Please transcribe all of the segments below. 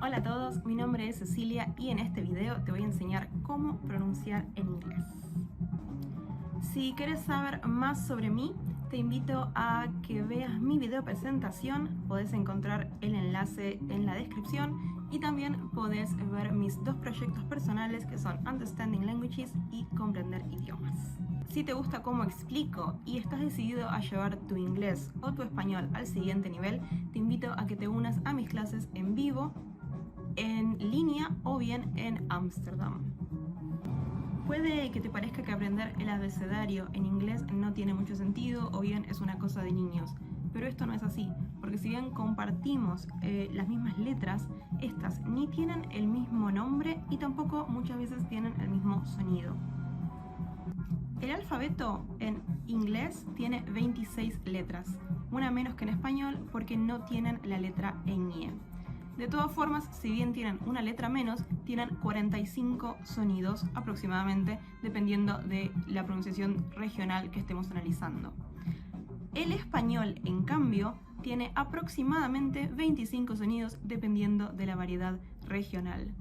Hola a todos, mi nombre es Cecilia y en este video te voy a enseñar cómo pronunciar en inglés. Si quieres saber más sobre mí, te invito a que veas mi video presentación, podés encontrar el enlace en la descripción y también podés ver mis dos proyectos personales que son Understanding Languages y Comprender Idiomas. Si te gusta cómo explico y estás decidido a llevar tu inglés o tu español al siguiente nivel, te invito a que te unas a mis clases en vivo, en línea o bien en Ámsterdam. Puede que te parezca que aprender el abecedario en inglés no tiene mucho sentido o bien es una cosa de niños, pero esto no es así, porque si bien compartimos las mismas letras, estas ni tienen el mismo nombre y tampoco muchas veces tienen el mismo sonido. El alfabeto en inglés tiene 26 letras, una menos que en español porque no tienen la letra ñ. De todas formas, si bien tienen una letra menos, tienen 45 sonidos aproximadamente, dependiendo de la pronunciación regional que estemos analizando. El español, en cambio, tiene aproximadamente 25 sonidos dependiendo de la variedad regional.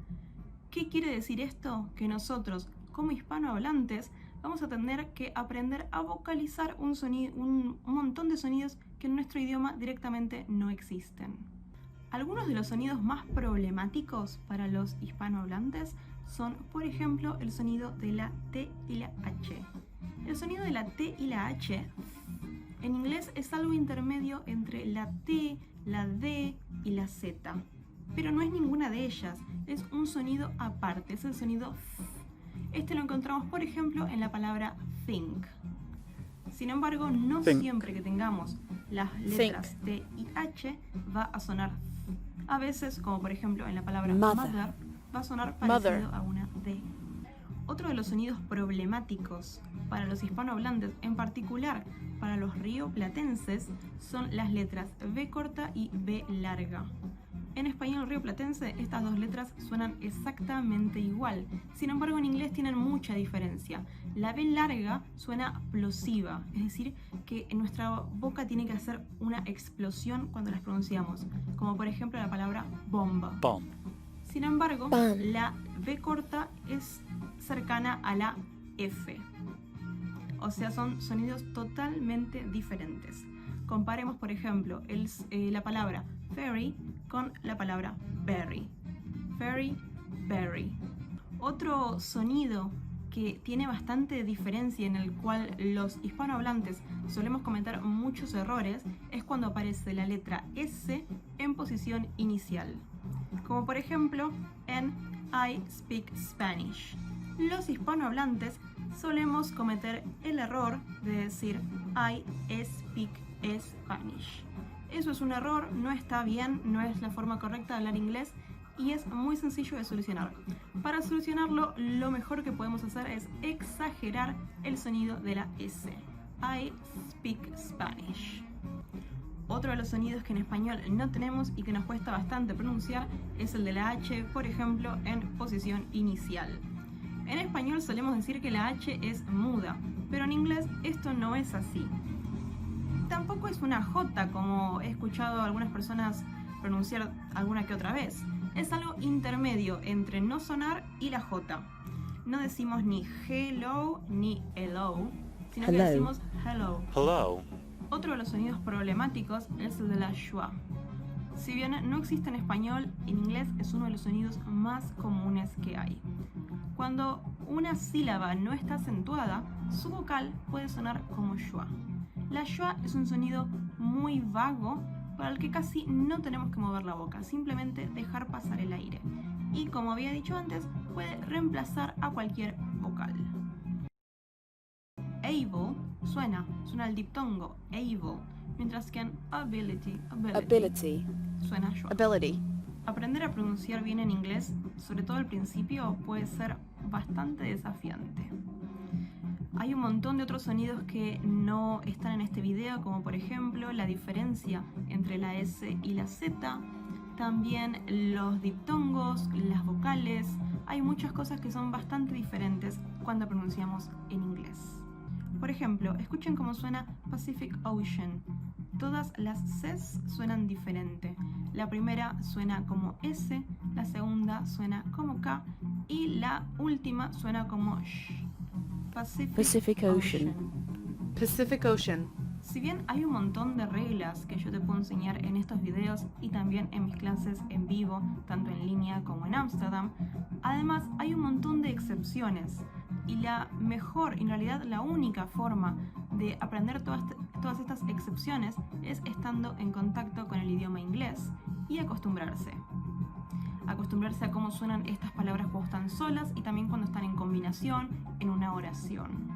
¿Qué quiere decir esto? Que nosotros, como hispanohablantes, vamos a tener que aprender a vocalizar un montón de sonidos que en nuestro idioma directamente no existen. Algunos de los sonidos más problemáticos para los hispanohablantes son, por ejemplo, el sonido de la T y la H. El sonido de la T y la H en inglés es algo intermedio entre la T, la D y la Z, pero no es ninguna de ellas, es un sonido aparte, es el sonido F. Este lo encontramos, por ejemplo, en la palabra think. Sin embargo, no siempre que tengamos las letras T y H va a sonar F. A veces, como por ejemplo en la palabra mother, va a sonar parecido a una D. Otro de los sonidos problemáticos para los hispanohablantes, en particular para los rioplatenses, son las letras B corta y B larga. En español rioplatense estas dos letras suenan exactamente igual, sin embargo en inglés tienen mucha diferencia. La B larga suena plosiva, es decir, que nuestra boca tiene que hacer una explosión cuando las pronunciamos, como por ejemplo la palabra bomba. Bomb. Sin embargo, la B corta es cercana a la F, o sea, son sonidos totalmente diferentes. Comparemos, por ejemplo, la palabra ferry con la palabra berry. Ferry, berry. Otro sonido que tiene bastante diferencia, en el cual los hispanohablantes solemos cometer muchos errores, es cuando aparece la letra S en posición inicial. Como por ejemplo en I speak Spanish. Los hispanohablantes solemos cometer el error de decir I speak Spanish. Eso es un error, no está bien, no es la forma correcta de hablar inglés y es muy sencillo de solucionar. Para solucionarlo, lo mejor que podemos hacer es exagerar el sonido de la S. I speak Spanish. Otro de los sonidos que en español no tenemos y que nos cuesta bastante pronunciar es el de la H, por ejemplo, en posición inicial. En español solemos decir que la H es muda, pero en inglés esto no es así. Tampoco es una J, como he escuchado a algunas personas pronunciar alguna que otra vez. Es algo intermedio entre no sonar y la J. No decimos ni hello ni hello, sino que decimos hello. Hello. Otro de los sonidos problemáticos es el de la schwa. Si bien no existe en español, en inglés es uno de los sonidos más comunes que hay. Cuando una sílaba no está acentuada, su vocal puede sonar como schwa. La schwa es un sonido muy vago para el que casi no tenemos que mover la boca, simplemente dejar pasar el aire. Y como había dicho antes, puede reemplazar a cualquier vocal. Able suena el diptongo, able, mientras que en ability suena schwa. Aprender a pronunciar bien en inglés, sobre todo al principio, puede ser bastante desafiante. Hay un montón de otros sonidos que no están en este video, como por ejemplo la diferencia entre la S y la Z, también los diptongos, las vocales. Hay muchas cosas que son bastante diferentes cuando pronunciamos en inglés. Por ejemplo, escuchen cómo suena Pacific Ocean. Todas las Cs suenan diferente. La primera suena como S, la segunda suena como K y la última suena como SH. Pacific Ocean. Pacific Ocean. Si bien hay un montón de reglas que yo te puedo enseñar en estos videos y también en mis clases en vivo, tanto en línea como en Ámsterdam, además hay un montón de excepciones. Y la mejor, en realidad la única forma de aprender todas estas excepciones es estando en contacto con el idioma inglés y acostumbrarse. Acostumbrarse a cómo suenan estas palabras cuando están solas y también cuando están en combinación en una oración.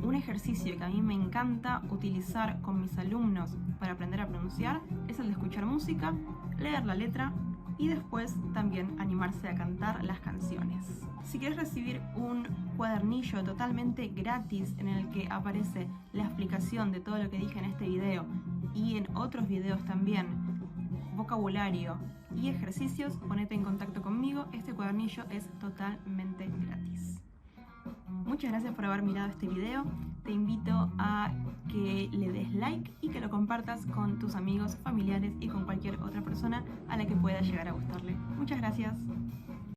Un ejercicio que a mí me encanta utilizar con mis alumnos para aprender a pronunciar es el de escuchar música, leer la letra y después también animarse a cantar las canciones. Si quieres recibir un cuadernillo totalmente gratis en el que aparece la explicación de todo lo que dije en este video y en otros videos también, vocabulario y ejercicios, ponete en contacto conmigo. Este cuadernillo es totalmente gratis. Muchas gracias por haber mirado este video. Te invito a que le des like y que lo compartas con tus amigos, familiares y con cualquier otra persona a la que pueda llegar a gustarle. Muchas gracias.